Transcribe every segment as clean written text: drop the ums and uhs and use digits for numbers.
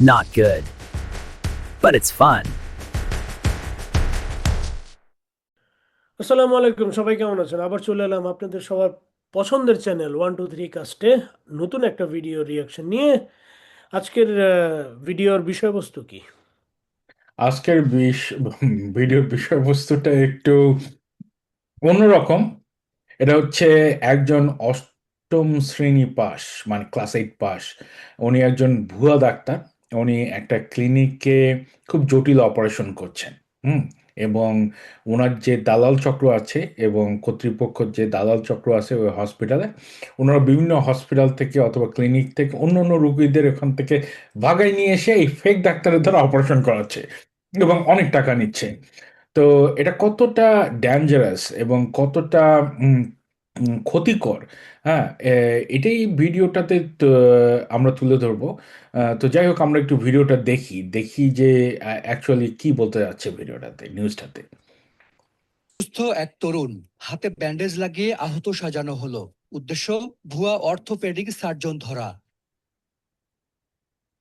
Not good. But it's fun. আসসালামু আলাইকুম, সবাই কেমন আছেন? আবার চলে এলাম আপনাদের সবার পছন্দের চ্যানেল 123 কাস্টে নতুন একটা ভিডিও রিয়াকশন নিয়ে। আজকের ভিডিওর বিষয়বস্তু কি? আজকের ভিডিওর বিষয়বস্তুটা একটু অন্যরকম। এটা হচ্ছে একজন অষ্টম শ্রেণী পাস, মানে ক্লাস 8 পাস। উনি একজন ভুয়া ডাক্তার। উনি একটা ক্লিনিকে খুব জটিল অপারেশন করছেন। হুম। এবং ওনার যে দালাল চক্র আছে এবং কর্তৃপক্ষের যে দালাল চক্র আছে ওই হসপিটালে, ওনারা বিভিন্ন হসপিটাল থেকে অথবা ক্লিনিক থেকে অন্য অন্য রুগীদের এখান থেকে ভাগায় নিয়ে এসে এই ফেক ডাক্তারের দ্বারা অপারেশন করাচ্ছে এবং অনেক টাকা নিচ্ছে। তো এটা কতটা ডেঞ্জারাস এবং কতটা ক্ষতিকর, হ্যাঁ, এটাই ভিডিওটাতে আমরা তুলে ধরবো। তো যাই হোক, আমরা একটু ভিডিওটা দেখি দেখি যে অ্যাকচুয়ালি কি বলতে যাচ্ছে ভিডিওটাতে, নিউজটাতে। সুস্থ এক তরুণ হাতে ব্যান্ডেজ লাগিয়ে আহত সাজানো হলো। উদ্দেশ্য ভুয়া অর্থোপেডিক সার্জন ধরা।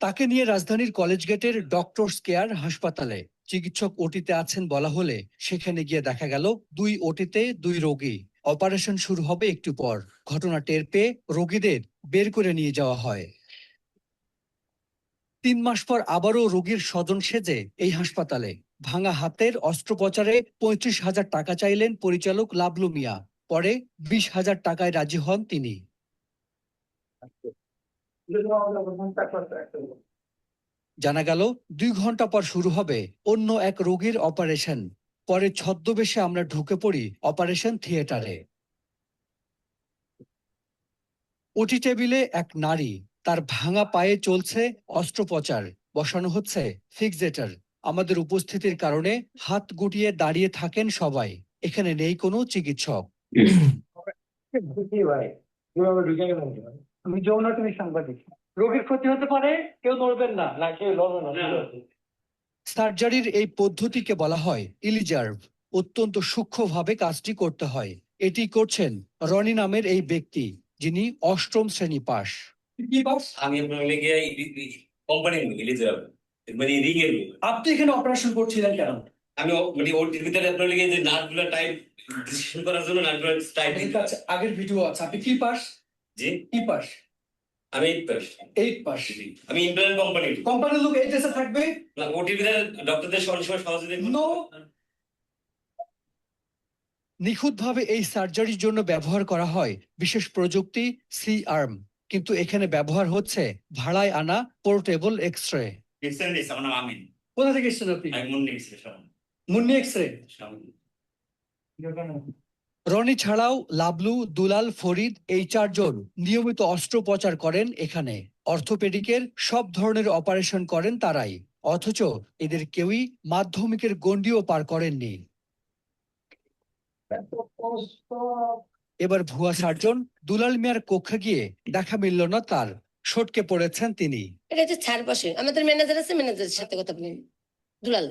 তাকে নিয়ে রাজধানীর কলেজ গেটের ডক্টরস কেয়ার হাসপাতালে চিকিৎসক ওটিতে আছেন বলা হলে সেখানে গিয়ে দেখা গেল দুই ওটিতে দুই রোগী। অপারেশন শুরু হবে একটু পর। ঘটনা টের পেয়ে রোগীদের বের করে নিয়ে যাওয়া হয়। 3 মাস পর আবারও রোগীর স্বজন সেজে এই হাসপাতালে। ভাঙা হাতের অস্ত্রোপচারে 35,000 টাকা চাইলেন পরিচালক লাবলু মিয়া। পরে 20,000 টাকায় রাজি হন তিনি। জানা গেল 2 ঘন্টা পর শুরু হবে অন্য এক রোগীর অপারেশন। পরে ছদ্মবেশে আমরা ঢুকে পড়ি অপারেশন থিয়েটারে। ওটি টেবিলে এক নারী, তার ভাঙা পায়ে চলছে অস্ত্রোপচার, বসানো হচ্ছে ফিক্সেটর। আমাদের উপস্থিতির কারণে হাত গুটিয়ে দাঁড়িয়ে থাকেন সবাই। এখানে নেই কোনো চিকিৎসক। আমি যৌন তুমি সাংবাদিক, রোগীর ক্ষতি হতে পারে, কেউ নড়বেন না, না কেউ লড়বে না। সার্জারির এই পদ্ধতিকে বলা হয় ইলিজার্ভ। অত্যন্ত সূক্ষ্মভাবে কাজটি করতে হয়। এটি করছেন রনি নামের এই ব্যক্তি, যিনি অষ্টম শ্রেণী পাশ। কি বাস? আমি আপনার লেগে কোম্পানির এলিজিবল মানে রিং এর লোক। আপনি এখানে অপারেশন করছিলেন কেন? আমি মানে ওর ভিতরে আপনার লেগে যে নাটগুলো টাইপ ডিসিশন করার জন্য নাটগুলো টাইপ আপনার কাছে আগের ভিডিও আছে, আপনি কি পাস? জি কি পাস? আমি 8 পাস। 8 পাস। আমি ইন্টারনেট কোম্পানির লোক এই দেশে থাকবে না, ওটির ভিতরে ডক্টরদের সব সময় সহযোগিতা নো। নিখুঁতভাবে এই সার্জারির জন্য ব্যবহার করা হয় বিশেষ প্রযুক্তি সি আর্ম, কিন্তু এখানে ব্যবহার হচ্ছে ভাড়ায় আনা পোর্টেবল এক্স-রে। এক্সেলেন্ট আমার নাম আমিন। কোথা থেকে এসেছেন আপনি? আমি মুন্নি এক্সেলেন্ট মুন্নি এক্স-রে। রনি ছাড়াও লাবলু, দুলাল, ফরিদ এই 4 জন নিয়মিত অস্ত্রোপচার করেন এখানে। অর্থোপেডিকের সব ধরনের অপারেশন করেন তারাই। অথচ এদের কেউই মাধ্যমিকের গণ্ডিও পার করেননি। এবার ভুয়া সার্জন দুলাল মিয়ার কক্ষে গিয়ে দেখা মিলল না তার। সটকে পড়েছেন তিনি। এটা হচ্ছে ছাড় বসে, আমাদের ম্যানেজার আছে, ম্যানেজারের সাথে কথা বলেন। দুলাল।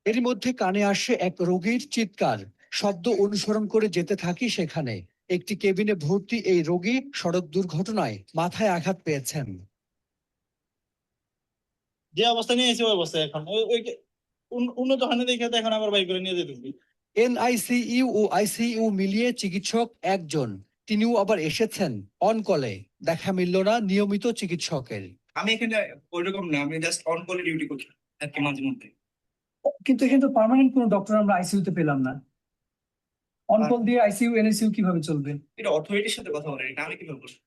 এর মধ্যে কানে আসে এক রোগীর চিৎকার। শব্দ অনুসরণ করে যেতে থাকি সেখানে। একটি কেবিনে ভর্তি এই রোগী সড়ক দুর্ঘটনায় মাথায় আঘাত পেয়েছেন। যে অবস্থা নিয়ে এসে ওই অবস্থা এখন উন্নত হয়নি দেখে তো এখন আবার বাই করে নিয়ে যেতে। এনআইসিইউ ও আইসিইউ মিলিয়ে চিকিৎসক একজন, তিনিও আবার এসেছেন অন কলে। দেখা মিলল না নিয়মিত চিকিৎসকের। আমি এখানে ওইরকম না, আমি জাস্ট অন কলে ডিউটি করছি আজকে মাঝে মধ্যে। কিন্তু এখানে তো পার্মানেন্ট কোনো ডক্টর আমরা আইসিইউ তে পেলাম না। অন কল দিয়ে আইসিইউ এনআইসিইউ কিভাবে চলবে? এটা অথরিটির সাথে কথা বলেন, এটা আমি কিভাবে বলবো?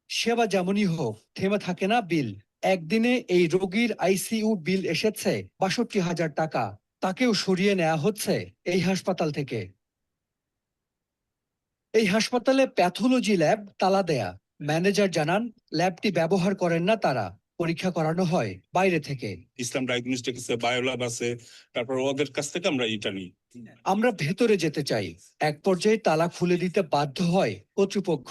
সেবা যেমনই হোক, থেমে থাকে না বিল। একদিনে এই রোগীর আইসিইউ বিল এসেছে 62,000 টাকা। তাকেও সরিয়ে নেওয়া হচ্ছে এই হাসপাতাল থেকে। এই হাসপাতালে প্যাথোলজি ল্যাব তালা দেয়া। ম্যানেজার জানান ল্যাবটি ব্যবহার করেন না তারা। পরীক্ষা করানো হয় বাইরে থেকে। ইসলাম ডায়াগনস্টিক আছে, বায়োল্যাব আছে, তারপর ওদের কাছ থেকে আমরা এটা নিই। আমরা ভেতরে যেতে চাই, এক পর্যায়ে তালা খুলে দিতে বাধ্য হয় কর্তৃপক্ষ।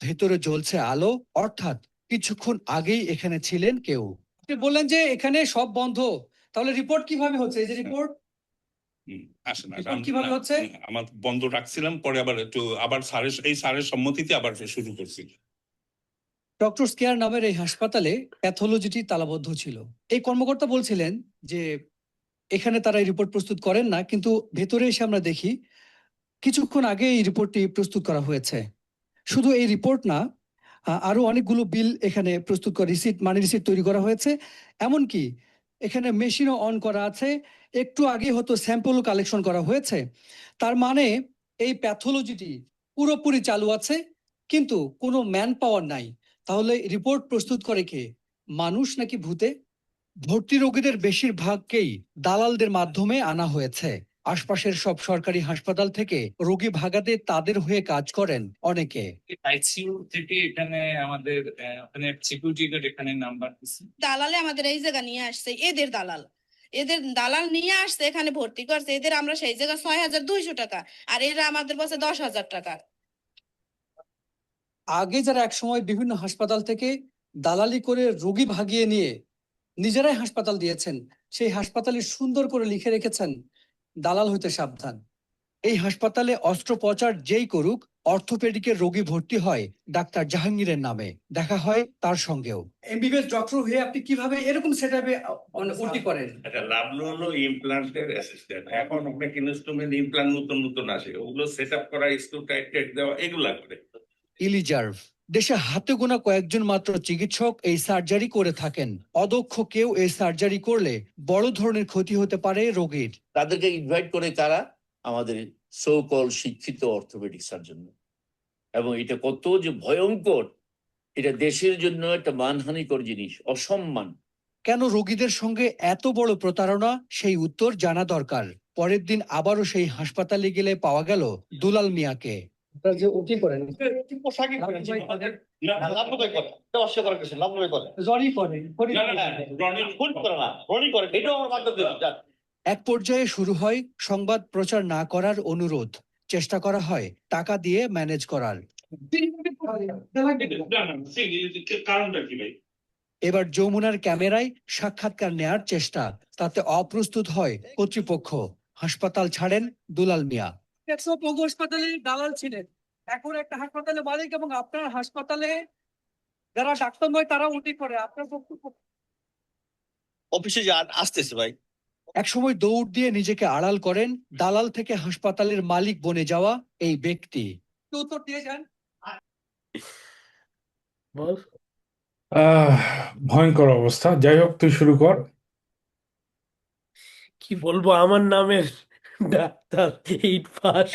ভেতরে জ্বলছে আলো, অর্থাৎ কিছুক্ষণ আগেই এখানে ছিলেন কেউ। আপনি বললেন যে এখানে সব বন্ধ, তাহলে রিপোর্ট কিভাবে হচ্ছে? এই যে রিপোর্ট আসে না, কিভাবে হচ্ছে? আমার বন্ধ রাখছিলাম, পরে আবার একটু আবার স্যারের সম্মতিতে আবার শুরু করছি। ডক্টর কেয়ার নামের এই হাসপাতালে প্যাথোলজিটি তালাবদ্ধ ছিল। এই কর্মকর্তা বলছিলেন যে এখানে তারা এই রিপোর্ট প্রস্তুত করেন না, কিন্তু ভেতরে এসে আমরা দেখি কিছুক্ষণ আগে এই রিপোর্টটি প্রস্তুত করা হয়েছে। শুধু এই রিপোর্ট না, আরো অনেকগুলো বিল এখানে প্রস্তুত করা, মানি রিসিট তৈরি করা হয়েছে। এমনকি এখানে মেশিনও অন করা আছে, একটু আগে হয়তো স্যাম্পলও কালেকশন করা হয়েছে। তার মানে এই প্যাথোলজিটি পুরোপুরি চালু আছে, কিন্তু কোনো ম্যান পাওয়ার নাই। তাহলে রিপোর্ট প্রস্তুত করে কে, মানুষ নাকি ভূতে? ভর্তি রোগীদের বেশিরভাগকেই দালালদের মাধ্যমে আনা হয়েছে। আশপাশের সব সরকারি হাসপাতাল থেকে রোগী ভাগাতে তাদের হয়ে কাজ করেন অনেকে। আইসিইউ থেকে এখানে আমাদের ওখানে সিকিউরিটি গার্ড এখানে নাম্বার দিচ্ছে। দালালে আমাদের এই জায়গা নিয়ে আসছে, এদের দালাল নিয়ে আসছে, এখানে ভর্তি করছে এদের। আমরা সেই জায়গায় 6,200 টাকা, আর এরা আমাদের বলছে 10,000 টাকা। আগে যারা একসময় বিভিন্ন হাসপাতাল থেকে দালালি করে রোগী ভাগিয়ে নিয়ে নিজেরাই হাসপাতাল দিয়েছেন, সেই হাসপাতালে সুন্দর করে লিখে রেখেছেন দালাল হইতে সাবধান। এই হাসপাতালে অস্ত্রোপচার যেই করুক, অর্থোপেডিকের রোগী ভর্তি হয় ডাক্তার জাহাঙ্গীরের নামে, দেখা হয় তার সঙ্গেও। এমবিবিএস ডক্টর হয়ে আপনি কিভাবে এরকম সেটআপে ওটি করেন? আচ্ছা, লাভলু হলো ইমপ্লান্টের অ্যাসিস্ট্যান্ট। এখন অনেক ইনস্ট্রুমেন্ট ইমপ্লান্ট নতুন নতুন আসে, ওগুলো সেট আপ করা, স্ক্রু টাইট দেওয়া, এগুলা করে। ইলিজার্ভ দেশে হাতে গোনা কয়েকজন মাত্র চিকিৎসক এই সার্জারি করে থাকেন। অদক্ষ কেউ এই সার্জারি করলে বড় ধরনের ক্ষতি হতে পারে রোগীর। তাদেরকে ইনভাইট করে কারা? আমাদের সো কল শিক্ষিত অর্থোপেডিক সার্জন। এবং এটা কত যে ভয়ঙ্কর, এটা দেশের জন্য একটা মানহানিকর জিনিস, অসম্মান। কেন রোগীদের সঙ্গে এত বড় প্রতারণা, সেই উত্তর জানা দরকার। পরের দিন আবারও সেই হাসপাতালে গেলে পাওয়া গেল দুলাল মিয়াকে। যে ওটি করেন এক পর্যায়ে শুরু হয় সংবাদ প্রচার না করার অনুরোধ, চেষ্টা করা হয় টাকা দিয়ে ম্যানেজ করার। কারণটা কি ভাই? এবার যমুনার ক্যামেরায় সাক্ষাৎকার নেয়ার চেষ্টা, তাতে অপ্রস্তুত হয় কর্তৃপক্ষ। হাসপাতাল ছাড়েন দুলাল মিয়া। হাসপাতালে দালাল ছিলেন, এখন একটা হাসপাতালে মালিক, এবং আপনার হাসপাতালে যারা ডাক্তার নয় তারা উল্টি করে আপনার বক্তব্য। অফিসে আসতেছে ভাই। একসময় দৌড় দিয়ে নিজেকে আড়াল করেন দালাল থেকে হাসপাতালের মালিক বনে যাওয়া এই ব্যক্তি। উত্তর দিয়ে যান। বল। ভয়ঙ্কর অবস্থা। যাই হোক, তুই শুরু কর। কি বলবো, আমার নামের ডাক্তার 8 পাস,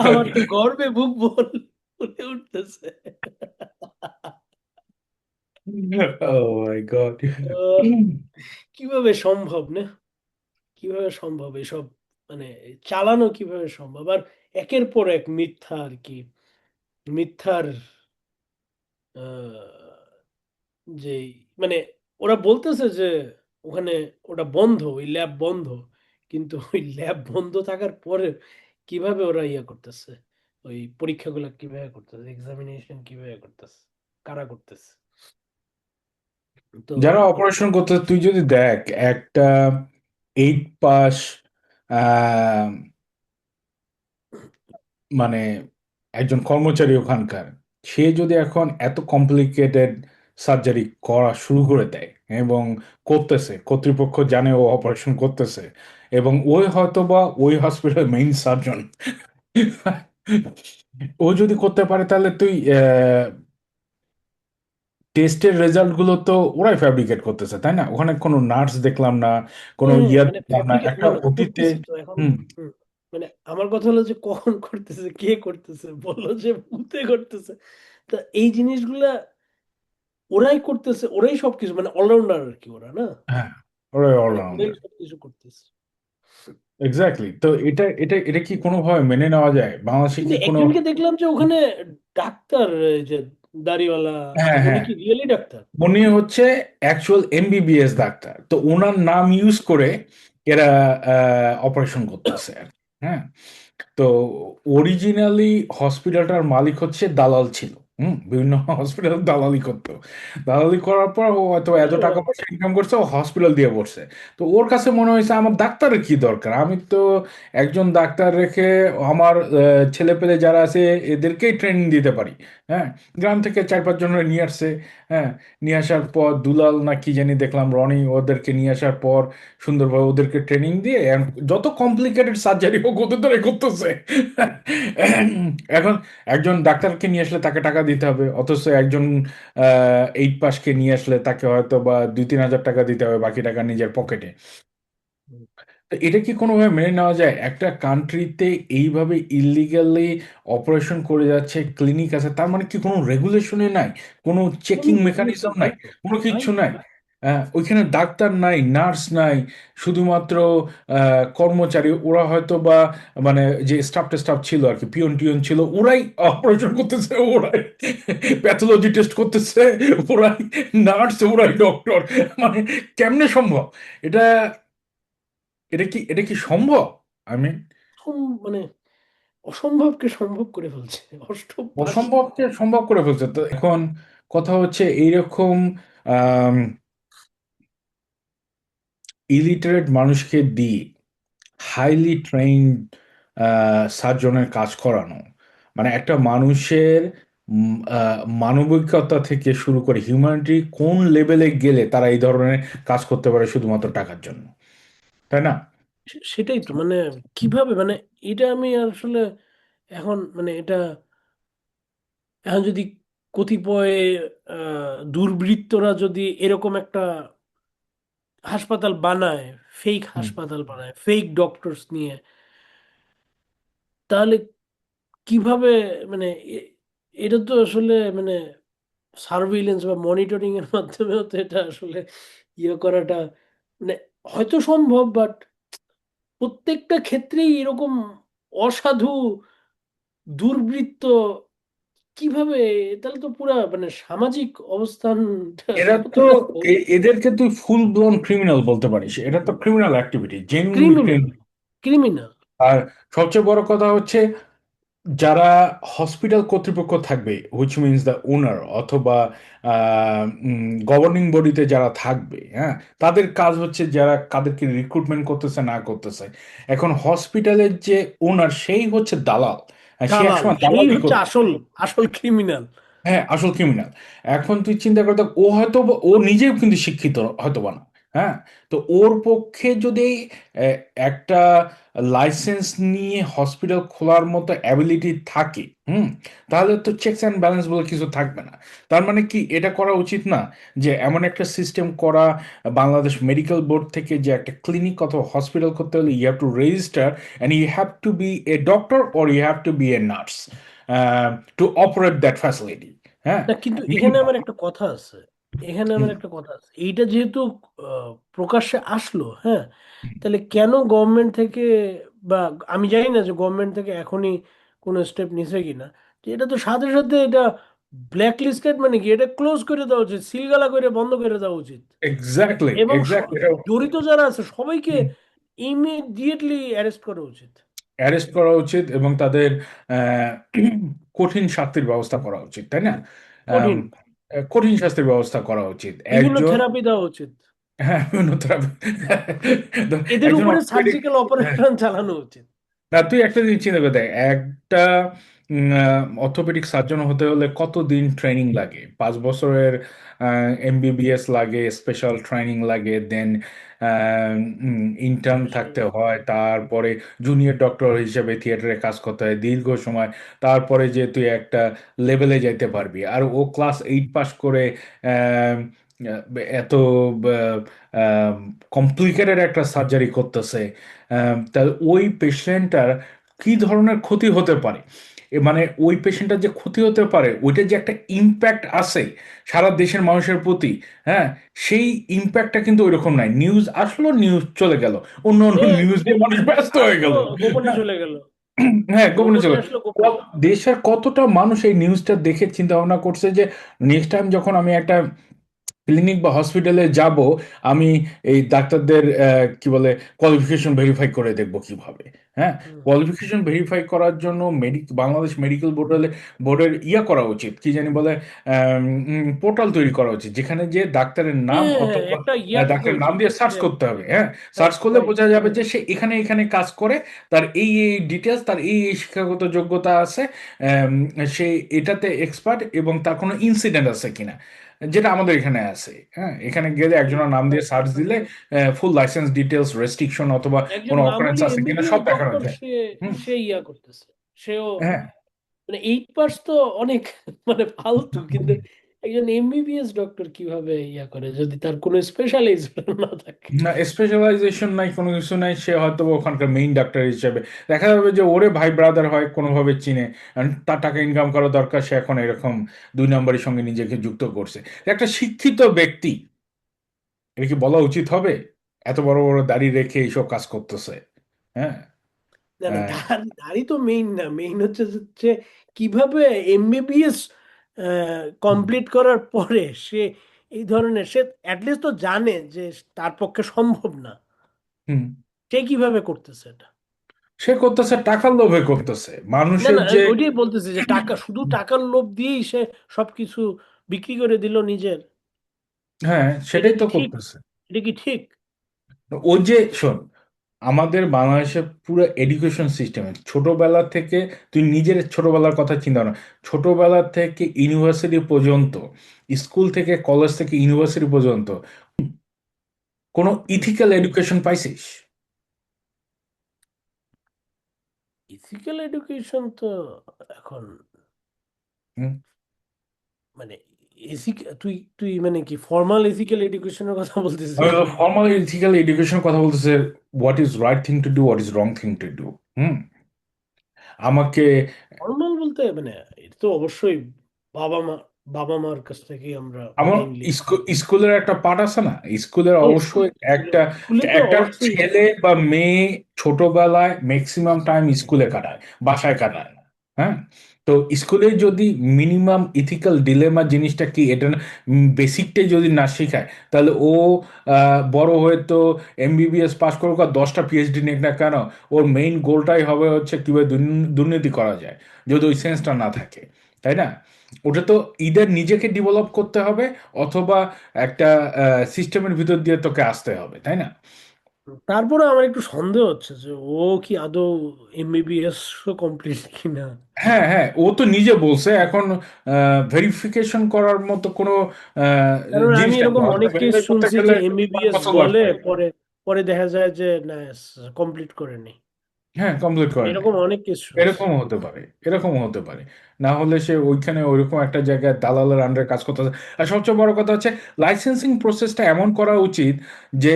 আমার তো গর্বে বুক বলে উঠতেছে। Oh my God. কিভাবে সম্ভব না, কিভাবে সম্ভব এসব, মানে চালানো কিভাবে সম্ভব? আর একের পর এক মিথ্যা, আর কি মিথ্যার যে, মানে ওরা বলতেছে যে ওখানে ওটা বন্ধ, ওই ল্যাব বন্ধ, কিন্তু ওই ল্যাব বন্ধ থাকার পরে কিভাবে ওরা ইয়ে করতেছে, ওই পরীক্ষাগুলো কিভাবে করতেছে, এক্সামিনেশন কিভাবে করতেছে, কারা করতেছে? তো যারা অপারেশন করতে, তুই যদি দেখ একটা 8 পাস মানে একজন কর্মচারী ওখানকার, সে যদি এখন এত কমপ্লিকেটেড সার্জারি করা শুরু করে দেয় এবং করতেছে, কর্তৃপক্ষ জানে ও অপারেশন করতেছে, এবং ওই হয়তো বা ওই হসপিটাল মেইন সার্জন, ও যদি করতে পারে, তাহলে তুই টেস্টের রেজাল্ট গুলো তো ওরাই ফ্যাব্রিকেট করতেছে, তাই না? ওখানে কোনো নার্স দেখলাম না, কোনো ইয়া মানে দেখলাম না, একটা অতীতে। করতেছে তো এখন। মানে আমার কথা হলো যে কখন করতেছে, কে করতেছে, বললো যে ভূতে করতেছে। তা এই জিনিসগুলা ওরাই করতেছে, ওরাই সবকিছু, মানে অলরাউন্ডার আর কি ওরা, না? হ্যাঁ, ওরাই মানে অলরাউন্ডার। ওরাই সবকিছু করতেছে। এক্স্যাক্টলি। তো এটা এটা এটা কি কোনোভাবে মেনে নেওয়া যায়? বাংলাদেশে কিন্তু কি কোনো? একজনকে দেখলাম যে ওখানে ডাক্তার, এই যে দাড়িওয়ালা, হ্যাঁ, উনি হ্যাঁ, কি রিয়েলি ডাক্তার? উনি হচ্ছে অ্যাকচুয়াল এমবিবিএস ডাক্তার, তো ওনার নাম ইউজ করে এরা অপারেশন করতেছে আর কি। হ্যাঁ, তো অরিজিনালি হসপিটালটার মালিক হচ্ছে দালাল ছিল। বিভিন্ন হসপিটাল দালালি করতো। দালালি করার পর ও হয়তো এত টাকা পয়সা ইনকাম করছে, ও হসপিটাল দিয়ে বসছে। তো ওর কাছে মনে হয়েছে আমার ডাক্তারের কি দরকার, আমি তো একজন ডাক্তার রেখে আমার ছেলে পেলে যারা আছে এদেরকেই ট্রেনিং দিতে পারি। হ্যাঁ, গ্রাম থেকে 4-5 জনের নিয়ে আসছে। হ্যাঁ, নিয়ে আসার পর দুলাল না কি জানি দেখলাম, রনি, ওদেরকে নিয়ে আসার পর সুন্দরভাবে ওদেরকে ট্রেনিং দিয়ে যত কমপ্লিকেটেড সার্জারি হোক ওদের দ্বারা করতেছে। এখন একজন ডাক্তারকে নিয়ে আসলে তাকে টাকা দিতে হবে, অথচ একজন 8 পাসকে নিয়ে আসলে তাকে হয়তো বা 2-3 হাজার টাকা দিতে হবে, বাকি টাকা নিজের পকেটে। তো এটা কি কোনোভাবে মেনে নেওয়া যায়? একটা কান্ট্রিতে এইভাবে ইলিগালি অপারেশন করে যাচ্ছে, ক্লিনিক আছে, তার মানে কি কোনো রেগুলেশনই নাই, কোনো চেকিং কোনো মেকানিজম নাই, নাই তো কোনো নাই কিচ্ছু তো। নাই। ওইখানে ডাক্তার নাই, নার্স নাই, শুধুমাত্র কর্মচারী, ওরা হয়তো বা মানে যে স্টাফ ছিল আর কি, পিয়ন টিয়ন ছিল, ওরাই অপারেশন করতেছে, ওরাই প্যাথোলজি টেস্ট করতেছে, ওরাই নার্স, ওরাই ডক্টর। মানে কেমনে সম্ভব এটা? এটা কি সম্ভব? আমি মানে অসম্ভবকে সম্ভব করে ফেলছে অষ্টপাশ। অসম্ভবকে সম্ভব করে ফেলছে। তো এখন কথা হচ্ছে এইরকম ইলিটারেট মানুষকে দিয়ে হাইলি ট্রেইনড সার্জনের কাজ করানো, মানে একটা মানুষের মানবিকতা থেকে শুরু করে হিউম্যানিটি কোন লেভেলে গেলে তারা এই ধরনের কাজ করতে পারে শুধুমাত্র টাকার জন্য, তাই না? সেটাই তো, মানে কিভাবে, মানে এটা আমি আসলে এখন মানে এটা এখন যদি কতিপয় দুর্বৃত্তরা যদি এরকম একটা হাসপাতাল বানায়, ফেক হুম। হাসপাতাল বানায়, ফেক ডক্টরস নিয়ে, তাহলে কিভাবে, মানে এটা তো আসলে মানে সার্ভিলেন্স বা মনিটরিং এর মাধ্যমেও তো এটা আসলে করাটা মানে হয়তো সম্ভব, বাট প্রত্যেকটা ক্ষেত্রেই এরকম অসাধু দুর্বৃত্ত কিভাবে, তাহলে তো পুরা মানে সামাজিক অবস্থানটা এরা তো কতটা এদেরকে তুই ফুল ব্লোন ক্রিমিনাল বলতে পারিস, এটা তো criminal activity, genuinely criminal, criminal. Criminal. আর সবচেয়ে বড় কথা হচ্ছে যারা হসপিটাল কর্তৃপক্ষ থাকবে, হুইচ মিনস দ্য ওনার অথবা গভর্নিং বডিতে যারা থাকবে, হ্যাঁ, তাদের কাজ হচ্ছে যারা কাদেরকে রিক্রুটমেন্ট করতেছে না করতেছে। এখন হসপিটালের যে ওনার সেই হচ্ছে দালাল, সে দালাল, একসময় সেই দালালি হচ্ছে করতো। আসল আসল ক্রিমিনাল। হ্যাঁ, আসল ক্রিমিনাল। এখন তুই চিন্তা করতে, ও হয়তো ও নিজেও কিন্তু শিক্ষিত হয়তো বা না। হ্যাঁ, তো ওর পক্ষে যদি একটা লাইসেন্স নিয়ে হসপিটাল খোলার মতো অ্যাবিলিটি থাকে, তাহলে তো চেকস অ্যান্ড ব্যালেন্স বলে কিছু থাকবে না। তার মানে কি এটা করা উচিত না যে এমন একটা সিস্টেম করা, বাংলাদেশ মেডিকেল বোর্ড থেকে, যে একটা ক্লিনিক অথবা হসপিটাল করতে হলে you have to register and you have to be a doctor or you have to be a nurse to operate that facility. হ্যাঁ, না, কিন্তু এখানে আমার একটা কথা আছে, এখানে আমার একটা কথা আছে, এইটা যেহেতু প্রকাশ্যে আসলো, হ্যাঁ, তাহলে কেন গভর্নমেন্ট থেকে, বা আমি জানি না যে গভর্নমেন্ট থেকে এখনই কোনো স্টেপ নিছে কিনা, যে এটা তো সাথে সাথে এটা ব্ল্যাক লিস্টেড, মানে কি এটা ক্লোজ করে দেওয়া উচিত, সিলগালা করে বন্ধ করে দেওয়া উচিত, এক্স্যাক্টলি, এবং এক্স্যাক্টলি। জড়িত যারা আছে সবাইকে ইমিডিয়েটলি অ্যারেস্ট করা উচিত। অ্যারেস্ট করা উচিত এবং তাদের আহ, কঠিন শাস্তির ব্যবস্থা করা উচিত, তাই না? আম, কঠিন, কঠিন শাস্তির ব্যবস্থা করা উচিত বিভিন্ন একজন। থেরাপি দেওয়া উচিত, হ্যাঁ, এদের একজন উপরে অর্থোপেডিক। সার্জিক্যাল অপারেশন চালানো উচিত। না, তুই একটা জিনিস চিন্তা করে দেখ, একটা অর্থোপেডিক সার্জন হতে হলে কতদিন ট্রেনিং লাগে? 5 বছরের এমবিবিএস লাগে, স্পেশাল ট্রেনিং লাগে, দেন ইন্টার্ন থাকতে হয়, তারপরে জুনিয়র ডক্টর হিসেবে থিয়েটারে কাজ করতে হয় দীর্ঘ সময়, তারপরে যে তুই একটা লেভেলে যাইতে পারবি। আর ও ক্লাস 8 পাস করে আহ, এত কমপ্লিকেটেড একটা সার্জারি করতেছে, তাহলে ওই পেশেন্টটার কি ধরনের ক্ষতি হতে পারে? মানে ওই পেশেন্টটার যে ক্ষতি হতে পারে, ওইটার যে একটা ইম্প্যাক্ট আছে সারা দেশের মানুষের প্রতি, হ্যাঁ, সেই ইম্প্যাক্টটা কিন্তু ওইরকম নাই। নিউজ আসলো, নিউজ চলে গেল, অন্য অন্য এ নিউজ দিয়ে মানুষ ব্যস্ত হয়ে আসলো, গেল। গোপনে চলে গেল, হ্যাঁ, গোপনে গোপনে চলে। আসলো, গোপনে। দেশের কতটা মানুষ এই নিউজটা দেখে চিন্তা ভাবনা করছে যে নেক্সট টাইম যখন আমি একটা ক্লিনিক বা হসপিটালে যাব, আমি এই ডাক্তারদের কি বলে কোয়ালিফিকেশন ভেরিফাই করে দেখব কিভাবে? হ্যাঁ, হুম। কোয়ালিফিকেশন ভেরিফাই করার জন্য বাংলাদেশ মেডিকেল বোর্ডের করা উচিত, কি জানি বলে, পোর্টাল তৈরি করা উচিত, যেখানে যে ডাক্তারের নাম হ্যাঁ, অথবা একটা ইয়া থাকা ডাক্তারের নাম উচিত দিয়ে সার্চ যে করতে হবে। হ্যাঁ, সার্চ রাইট করলে রাইট বোঝা যাবে যে সে এখানে এখানে কাজ করে, তার এই ডিটেলস, তার এই শিক্ষাগত যোগ্যতা আছে, আম, সে এটাতে এক্সপার্ট, এবং তার কোনো ইনসিডেন্ট আছে কিনা, যেটা আমাদের এখানে আছে। হ্যাঁ, এখানে গেলে একজনের নাম দিয়ে সার্চ দিলে ফুল লাইসেন্স ডিটেলস, রেস্ট্রিকশন অথবা একজন কোনো অকারেন্স মামুলি আছে কিনা এমবিবিএস সব দেখানো ডক্টর যায়। সে হুম, সে ইয়া করতেছে, সেও হ্যাঁ। মানে 8 পাস তো অনেক মানে ফালতু, কিন্তু একজন এমবিবিএস ডক্টর কিভাবে ইয়া করে যদি তার কোনো স্পেশালাইজেশন না থাকে? না, স্পেশালাইজেশন নাই, কোনো কিছু নাই, সে হয়তো বা ওখানকার মেইন ডাক্তার হিসেবে দেখা যাবে যে ওরে ভাই ব্রাদার হয়, কোনোভাবে চিনে, আর তার টাকা ইনকাম করা দরকার, সে এখন এরকম 2 নম্বরের সঙ্গে নিজেকে যুক্ত করছে। একটা শিক্ষিত ব্যক্তি, এটা কি বলা উচিত হবে এত বড় বড় দাড়ি রেখে এইসব কাজ করতেছে? হ্যাঁ। না না, আহ, দাড়ি তো মেইন না, মেইন হচ্ছে যে কিভাবে এমবিবিএস কমপ্লিট করার পরে সে এই ধরনের, সে অ্যাটলিস্ট তো জানে যে তার পক্ষে সম্ভব না, হুম, সে কিভাবে করতেছে এটা? সে করতেছে টাকার লোভে করতেছে না মানুষের না, যে। ওইটাই বলতেছে যে টাকা, শুধু টাকার লোভ দিয়েই সে সবকিছু বিক্রি করে দিল নিজের। হ্যাঁ, এটা সেটাই কি তো ঠিক? করতেছে। এটা কি ঠিক? ও যে শোন, আমাদের বাংলাদেশের পুরো এডুকেশন সিস্টেমে ছোটবেলা থেকে, তুই নিজের ছোটবেলার কথা চিন্তা না, ছোটবেলা থেকে ইউনিভার্সিটি পর্যন্ত, স্কুল থেকে কলেজ থেকে ইউনিভার্সিটি পর্যন্ত কোনো ইথিক্যাল এডুকেশন পাইছিস? ইথিক্যাল এডুকেশন তো এখন হুম? মানে তুই তুই মানে কি ফর্মাল এথিক্যাল এডুকেশনের কথা আমি বলতেছিস? ফর্মাল ইথিক্যাল এডুকেশন কথা বলতেছে, what is right thing to do, what is wrong thing to do. Hmm, আমাকে ফর্মাল বলতে মানে এটা তো অবশ্যই বাবা মা বাবা মার কাছ থেকে আমরা আমার মেইনলি। স্কুলের একটা পাঠ আছে না, স্কুলের স্কুল, অবশ্যই একটা স্কুলে তো একটা অবশ্যই ছেলে বা মেয়ে ছোটবেলায় ম্যাক্সিমাম টাইম স্কুলে কাটায়, বাসায় কাটায় না। হ্যাঁ, তো স্কুলে যদি মিনিমাম ইথিক্যাল ডিলেমা জিনিসটা কি, এটা বেসিকটাই যদি না শেখায়, তাহলে ও বড় হয়ে তো এমবিবিএস পাস করুক আর 10টা পিএইচডি নিক না কেন, ওর মেইন গোলটাই হবে হচ্ছে কিভাবে দুর্নীতি করা যায়, যদি ওই সেন্সটা না থাকে, তাই না? ওটা তো ঈদের নিজেকে ডেভেলপ করতে হবে, অথবা একটা সিস্টেমের ভিতর দিয়ে তোকে আসতে হবে, তাই না? তারপরে আমার একটু সন্দেহ হচ্ছে যে ও কি আদৌ এমবিবিএস কমপ্লিট কিনা। হ্যাঁ, হ্যাঁ, ও তো নিজে বলছে এখন ভেরিফিকেশন করার মতো কোনো কারণ আমি জিনিস নাই, এরকম অনেক কেস ভেরিফাই করতে শুনছি গেলে যে 5 এমবিবিএস বছর বলে লাগবে। পরে পরে দেখা যায় যে না, কমপ্লিট করেনি। হ্যাঁ, কমপ্লিট করে নাই। এরকম অনেক কেস শুনছি। এরকমও হতে পারে, এরকমও হতে পারে। না হলে সে ওইখানে ওইরকম একটা জায়গায় দালালের আন্ডারে কাজ করতেছে। আর সবচেয়ে বড় কথা হচ্ছে, লাইসেন্সিং প্রসেসটা এমন করা উচিত যে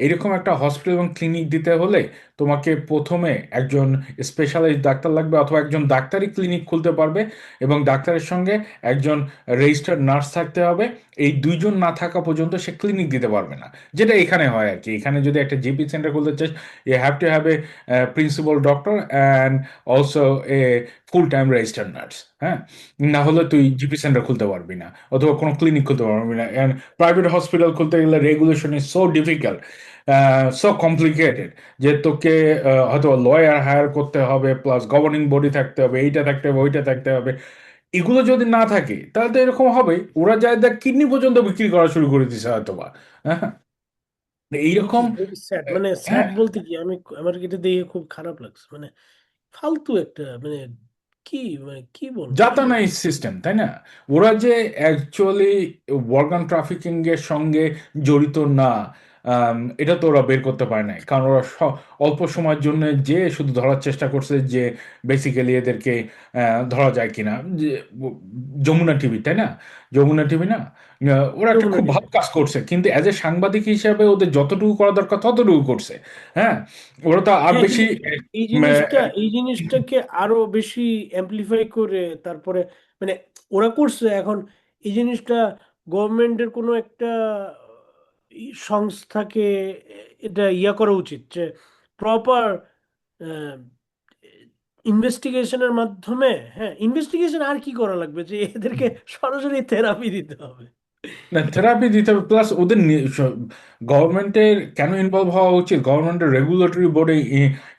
এরকম একটা হসপিটাল এবং ক্লিনিক দিতে হলে তোমাকে প্রথমে একজন স্পেশালিস্ট ডাক্তার লাগবে, অথবা একজন ডাক্তারই ক্লিনিক খুলতে পারবে, এবং ডাক্তারের সঙ্গে একজন রেজিস্টার্ড নার্স থাকতে হবে। এই দুইজন না থাকা পর্যন্ত সে ক্লিনিক দিতে পারবে না, যেটা এখানে হয় আর কি। এখানে যদি একটা জিপি সেন্টার খুলতে চাস, you have to have a principal doctor and also a full time registered nurse. হ্যাঁ, না হলে তুই জিপি সেন্টার খুলতে পারবি না, অথবা কোনো ক্লিনিক খুলতে পারবি না। অ্যান্ড প্রাইভেট হসপিটাল খুলতে গেলে regulation is so difficult, so complicated, যে তোকে হয়তো লয়ার হায়ার করতে হবে, প্লাস গভর্নিং বডি থাকতে হবে, এইটা থাকতে হবে, ওইটা থাকতে হবে। এগুলো যদি না থাকে তাহলে তো এরকম হবে, ওরা যায় দেখ কিডনি পর্যন্ত বিক্রি করা শুরু করে দিছে হয়তো বা। হ্যাঁ, which এইরকম। is very sad, মানে স্যাড হ্যাঁ, বলতে কি, আমার এটা দেখে খুব খারাপ লাগছে, মানে ফালতু একটা মানে কি, মানে কি বলবো আসলে। জাতানাই সিস্টেম, তাই না? ওরা যে অ্যাকচুয়ালি অর্গান ট্রাফিকিং এর সঙ্গে জড়িত না, এটা তো ওরা বের করতে পারে নাই, কারণ ওরা অল্প সময়ের জন্য যে শুধু ধরার চেষ্টা করছে যে বেসিক্যালি এদেরকে ধরা যায় কিনা, যে যমুনা টিভি, তাই না? যমুনা টিভি না, ওরা একটা যমুনা খুব টিভি। ভালো কাজ করছে, কিন্তু অ্যাজ এ সাংবাদিক হিসাবে ওদের যতটুকু করা দরকার ততটুকু করছে। হ্যাঁ, ওরা তো আর হ্যাঁ, বেশি কিন্তু এই জিনিসটাকে আরো বেশি অ্যাম্পলিফাই করে তারপরে মানে ওরা করছে এখন এই জিনিসটা, গভর্নমেন্টের কোনো একটা সংস্থাকে এটা ইয়া করা উচিত যে প্রপার ইনভেস্টিগেশনের মাধ্যমে, হ্যাঁ ইনভেস্টিগেশন আর কি করা লাগবে, যে এদেরকে সরাসরি থেরাপি দিতে হবে। না, থেরাপি দিতে হবে, প্লাস ওদের গভর্নমেন্টের কেন ইনভলভ হওয়া উচিত, গভর্নমেন্টের রেগুলেটরি বোর্ডে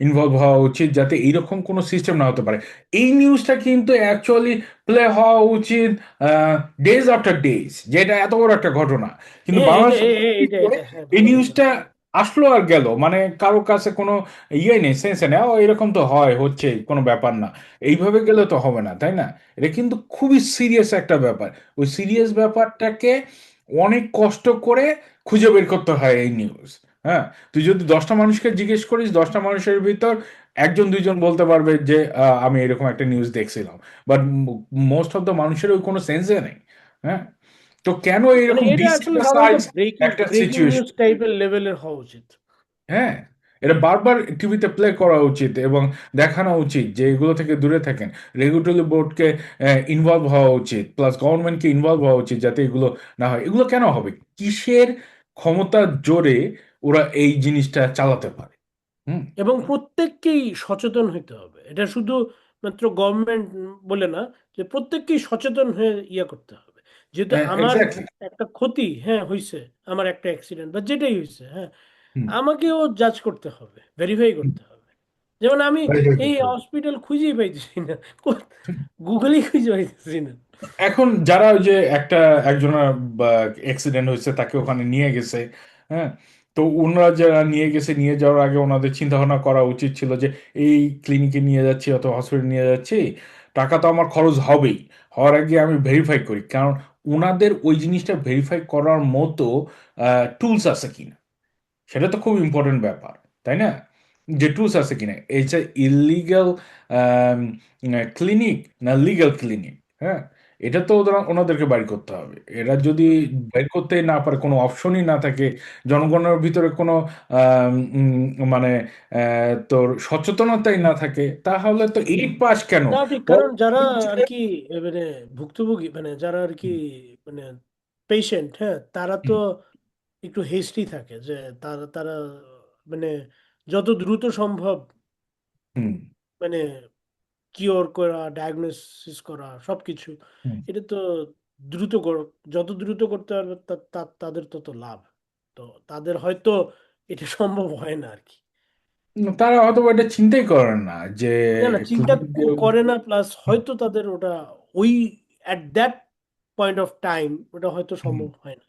ইনভলভ হওয়া উচিত, যাতে এইরকম কোনো সিস্টেম না হতে পারে। এই নিউজটা কিন্তু অ্যাকচুয়ালি প্লে হওয়া উচিত ডেজ আফটার ডেজ, যেটা এত বড় একটা ঘটনা, কিন্তু হ্যাঁ বাংলাদেশ এটা হ্যাঁ এই ভালো বলছেন। নিউজটা আসলো আর গেল, মানে কারো কাছে কোনো ইয়ে নেই, সেন্স নেই, ও এরকম তো হয়, হচ্ছে, কোনো ব্যাপার না, এইভাবে গেলে তো হবে না, তাই না? এটা কিন্তু খুবই সিরিয়াস একটা ব্যাপার। ওই সিরিয়াস ব্যাপারটাকে অনেক কষ্ট করে খুঁজে বের করতে হয় এই নিউজ। হ্যাঁ, তুই যদি 10টা মানুষকে জিজ্ঞেস করিস, 10টা মানুষের ভিতর একজন দুইজন বলতে পারবে যে আমি এরকম একটা নিউজ দেখছিলাম, বাট মোস্ট অফ দ্য মানুষের ওই কোনো সেন্সে নেই। হ্যাঁ, তো কেন মানে এরকম এটা আসলে সাধারণত ডিসিরিয়াস ব্রেকিং একটা ব্রেকিং সিচুয়েশন? নিউজ টাইপের লেভেলের হওয়া উচিত। হ্যাঁ, এটা বারবার টিভিতে প্লে করা উচিত এবং দেখানো উচিত যে এগুলো থেকে দূরে থাকেন। রেগুলেটরি বোর্ডকে ইনভলভ হওয়া উচিত, প্লাস গভর্নমেন্টকে ইনভলভ হওয়া উচিত, যাতে এগুলো না হয়। এগুলো কেন হবে, কিসের ক্ষমতার জোরে ওরা এই জিনিসটা চালাতে পারে? হুম। এবং প্রত্যেককেই সচেতন হইতে হবে। এটা শুধু মাত্র গভর্নমেন্ট বলে না, যে প্রত্যেককেই সচেতন হয়ে করতে হবে। যেহেতু আমার এক্স্যাক্টলি। একটা ক্ষতি হ্যাঁ হইছে, আমার একটা অ্যাক্সিডেন্ট বা যেটাই হইছে, হ্যাঁ হুম। আমাকেও জাজ করতে হবে, ভেরিফাই করতে হবে। যেমন আমি Verify এই করতে হবে। হসপিটাল খুঁজেই পাইতেছি না, গুগলেই খুঁজে পাইতেছি না। এখন যারা ওই যে একজনের অ্যাক্সিডেন্ট হয়েছে, তাকে ওখানে নিয়ে গেছে, হ্যাঁ, তো ওনারা যারা নিয়ে গেছে, নিয়ে যাওয়ার আগে ওনাদের চিন্তা ভাবনা করা উচিত ছিল যে এই ক্লিনিকে নিয়ে যাচ্ছি অথবা হসপিটালে নিয়ে যাচ্ছি, টাকা তো আমার খরচ হবেই, হওয়ার আগে আমি ভেরিফাই করি, কারণ ওনাদের ওই জিনিসটা ভেরিফাই করার মতো টুলস আছে কিনা, সেটা তো খুব ইম্পর্টেন্ট ব্যাপার, তাই না? যে টুলস আছে কিনা, এই যে ইলিগাল ক্লিনিক না লিগ্যাল ক্লিনিক, হ্যাঁ, এটা তো ওনাদেরকে বাইর করতে হবে। এরা যদি বাইর করতেই না পারে, কোনো অপশনই না থাকে, জনগণের ভিতরে কোনো মানে তোর সচেতনতাই না থাকে, তাহলে তো 8 পাস কেন? তাও ঠিক, কারণ যারা আর কি মানে ভুক্তভোগী, মানে যারা আর কি মানে পেশেন্ট, হ্যাঁ তারা তো একটু হেস্টি থাকে, যে তারা তারা মানে যত দ্রুত সম্ভব হুম। মানে কিওর করা, ডায়াগনোসিস করা সবকিছু, হুম। এটা তো দ্রুত যত দ্রুত করতে পারবে তাদের তত লাভ। তো তাদের হয়তো এটা সম্ভব হয় না আর কি। তারা হয়তো এটা চিন্তাই করেন না যে না না, চিন্তা clinic দিয়ে- করে না, প্লাস হয়তো তাদের ওটা ওই at that point of time ওটা হয়তো হুম। সম্ভব হয় না।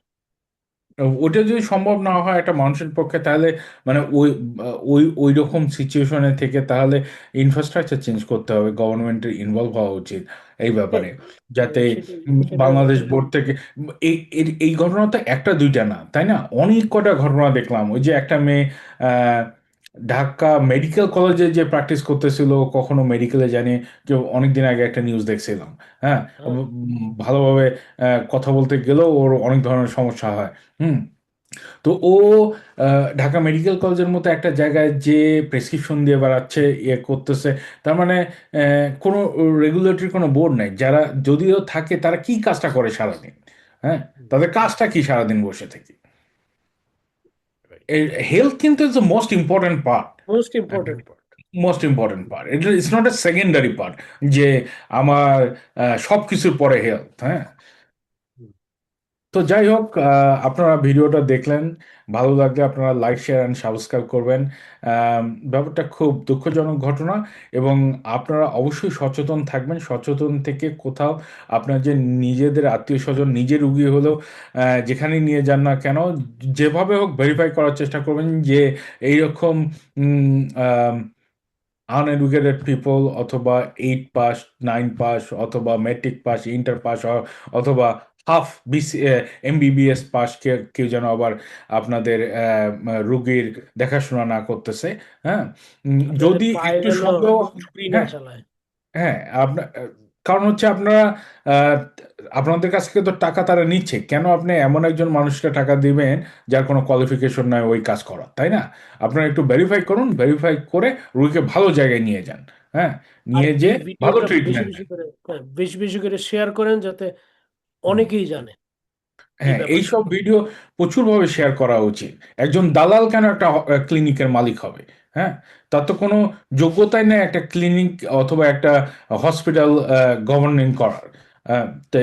ওটা যদি সম্ভব না হয় একটা মানুষের পক্ষে, তাহলে মানে ওই ওই ওই রকম সিচুয়েশনে থেকে তাহলে ইনফ্রাস্ট্রাকচার চেঞ্জ করতে হবে, গভর্নমেন্টের ইনভলভ হওয়া উচিত এই ব্যাপারে, যাতে সেটাই বাংলাদেশ সেটাই বোর্ড থেকে এই ঘটনা তো একটা দুইটা না, তাই না? অনেক কটা ঘটনা দেখলাম। ওই যে একটা মেয়ে আহ, ঢাকা মেডিকেল কলেজে যে প্র্যাকটিস করতেছিল, কখনো মেডিকেলে জানি, কেউ অনেকদিন আগে একটা নিউজ দেখছিলাম। হ্যাঁ, হ্যাঁ। ভালোভাবে কথা বলতে গেলেও ওর অনেক ধরনের সমস্যা হয়। হুম। তো ও ঢাকা মেডিকেল কলেজের মতো একটা জায়গায় যে প্রেসক্রিপশন দিয়ে বেড়াচ্ছে, ইয়ে করতেছে, তার মানে কোনো রেগুলেটরি কোনো বোর্ড নাই, যারা যদিও থাকে তারা কি কাজটা করে সারাদিন? হ্যাঁ, তাদের কাজটা কি সারাদিন বসে থেকে? হেলথ কিন্তু is the most important part, most important part. Most important part. এটা it's not a secondary part যে আমার সব কিছুর পরে হেলথ। হ্যাঁ, তো যাই হোক, আপনারা ভিডিওটা দেখলেন, ভালো লাগলে আপনারা লাইক, শেয়ার অ্যান্ড সাবস্ক্রাইব করবেন। ব্যাপারটা খুব দুঃখজনক ঘটনা, এবং আপনারা অবশ্যই সচেতন থাকবেন। সচেতন থেকে কোথাও আপনার যে নিজেদের আত্মীয় স্বজন, নিজের রুগী হলেও যেখানে নিয়ে যান না কেন, যেভাবে হোক ভেরিফাই করার চেষ্টা করবেন যে এইরকম আনএডুকেটেড পিপল, অথবা 8 পাস, 9 পাস, অথবা মেট্রিক পাস, ইন্টার পাস, অথবা হাফ এমবিবিএস পাস, কেউ যেন আবার আপনাদের রোগীর দেখাশোনা না করতেছে। হ্যাঁ, আপনাদের যদি পায়ে একটু যেন সন্দেহ, ছুরি না হ্যাঁ, চালায়। হ্যাঁ, আপনার কারণ হচ্ছে আপনারা আহ, আপনাদের কাছ থেকে তো টাকা তারা নিচ্ছে, কেন আপনি এমন একজন মানুষকে টাকা দিবেন যার কোনো কোয়ালিফিকেশন নাই ওই কাজ করা, তাই না? আপনারা একটু ভেরিফাই করুন, ভেরিফাই করে রুগীকে ভালো জায়গায় নিয়ে যান। হ্যাঁ, আর নিয়ে যে এই ভালো ভিডিওটা বেশি ট্রিটমেন্ট বেশি দেন। করে, হ্যাঁ, বেশি বেশি করে শেয়ার করেন, যাতে হুম। অনেকেই জানে এই হ্যাঁ, ব্যাপারটা। এইসব ভিডিও প্রচুরভাবে শেয়ার করা উচিত। একজন দালাল কেন একটা ক্লিনিকের মালিক হবে? হ্যাঁ, তার তো কোনো যোগ্যতাই নেই একটা ক্লিনিক অথবা একটা হসপিটাল গভর্নিং করার। তো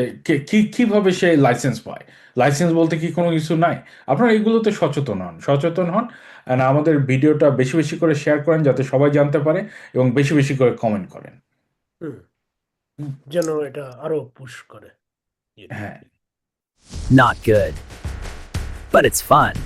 কিভাবে সে লাইসেন্স পায়? লাইসেন্স বলতে কি কোনো কিছু নাই? আপনারা এগুলোতে সচেতন হন and আমাদের ভিডিওটা বেশি বেশি করে শেয়ার করেন যাতে সবাই জানতে পারে এবং বেশি বেশি করে কমেন্ট করেন। হুম। যেন এটা আরো পুশ করে। হ্যাঁ। Not good. But it's fun.